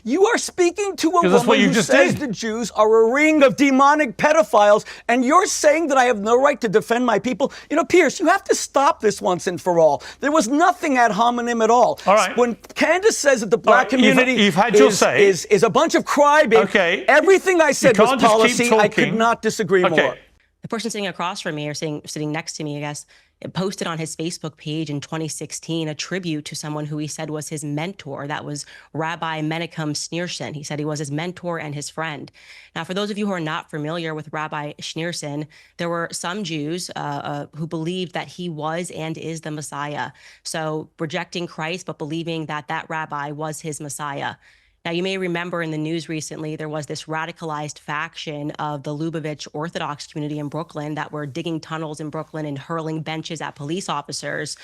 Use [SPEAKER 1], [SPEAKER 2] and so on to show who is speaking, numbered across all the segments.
[SPEAKER 1] You are speaking to a
[SPEAKER 2] Because that's what
[SPEAKER 1] woman
[SPEAKER 2] you
[SPEAKER 1] who
[SPEAKER 2] just
[SPEAKER 1] says
[SPEAKER 2] did.
[SPEAKER 1] the Jews are a ring of demonic pedophiles, and you're saying that I have no right to defend my people? You know, Piers, you have to stop this once and for all. There was nothing ad hominem at all.
[SPEAKER 2] All right.
[SPEAKER 1] When Candace says that the black community
[SPEAKER 2] you've had your say.
[SPEAKER 1] is a bunch of crybabies,
[SPEAKER 2] Okay.
[SPEAKER 1] everything I said was
[SPEAKER 2] can't just keep
[SPEAKER 1] policy. I could
[SPEAKER 2] talking.
[SPEAKER 1] not disagree more.
[SPEAKER 3] The person sitting across from me, or sitting next to me, I guess, posted on his Facebook page in 2016 a tribute to someone who he said was his mentor. That was Rabbi Menachem Schneerson. He said he was his mentor and his friend. Now, for those of you who are not familiar with Rabbi Schneerson, there were some Jews who believed that he was and is the Messiah. So rejecting Christ, but believing that that rabbi was his Messiah. Now, you may remember in the news recently, there was this radicalized faction of the Lubavitch Orthodox community in Brooklyn that were digging tunnels in Brooklyn and hurling benches at police officers.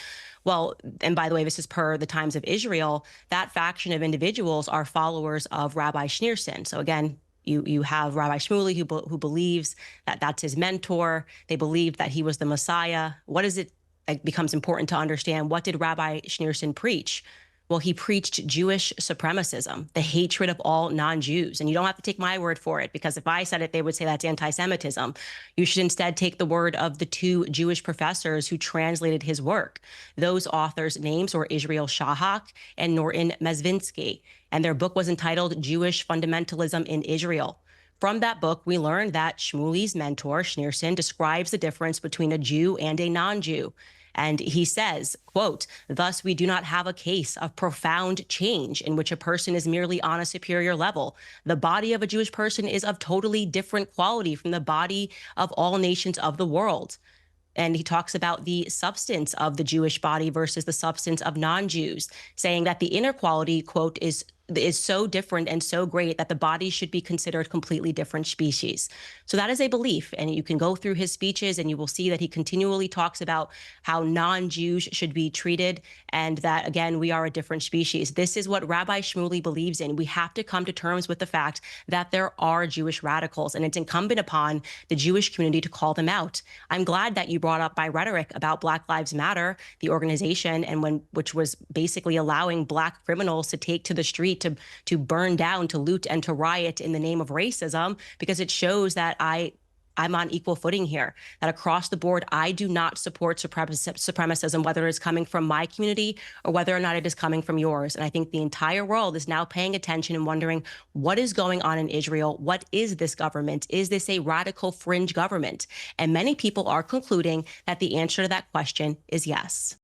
[SPEAKER 3] Well, and by the way, this is per the Times of Israel, that faction of individuals are followers of Rabbi Schneerson. So again, you have Rabbi SHMULEY who believes that that's his mentor. They believed that he was the Messiah. What is it? It becomes important to understand, what did Rabbi Schneerson preach? Well, he preached Jewish supremacism, the hatred of all non-Jews. And you don't have to take my word for it, because if I said it, they would say that's anti-Semitism. You should instead take the word of the two Jewish professors who translated his work. Those authors' names were Israel Shahak and Norton Mezvinsky, and their book was entitled Jewish Fundamentalism in Israel. From that book, we learned that SHMULEY's mentor, Schneerson, describes the difference between a Jew and a non-Jew. And he says, quote, "Thus, we do not have a case of profound change in which a person is merely on a superior level. The body of a Jewish person is of totally different quality from the body of all nations of the world." And he talks about the substance of the Jewish body versus the substance of non-Jews, saying that the inner quality, quote, is so different and so great that the body should be considered completely different species. So that is a belief, and you can go through his speeches and you will see that he continually talks about how non-Jews should be treated, and that, again, we are a different species. This is what Rabbi SHMULEY believes in. We have to come to terms with the fact that there are Jewish radicals, and it's incumbent upon the Jewish community to call them out. I'm glad that you brought up my rhetoric about Black Lives Matter, the organization, and which was basically allowing Black criminals to take to the street to burn down, to loot, and to riot in the name of racism, because it shows that I'm on equal footing here, that across the board, I do not support supremacism, whether it's coming from my community or whether or not it is coming from yours. And I think the entire world is now paying attention and wondering, what is going on in Israel? What is this government? Is this a radical fringe government? And many people are concluding that the answer to that question is yes.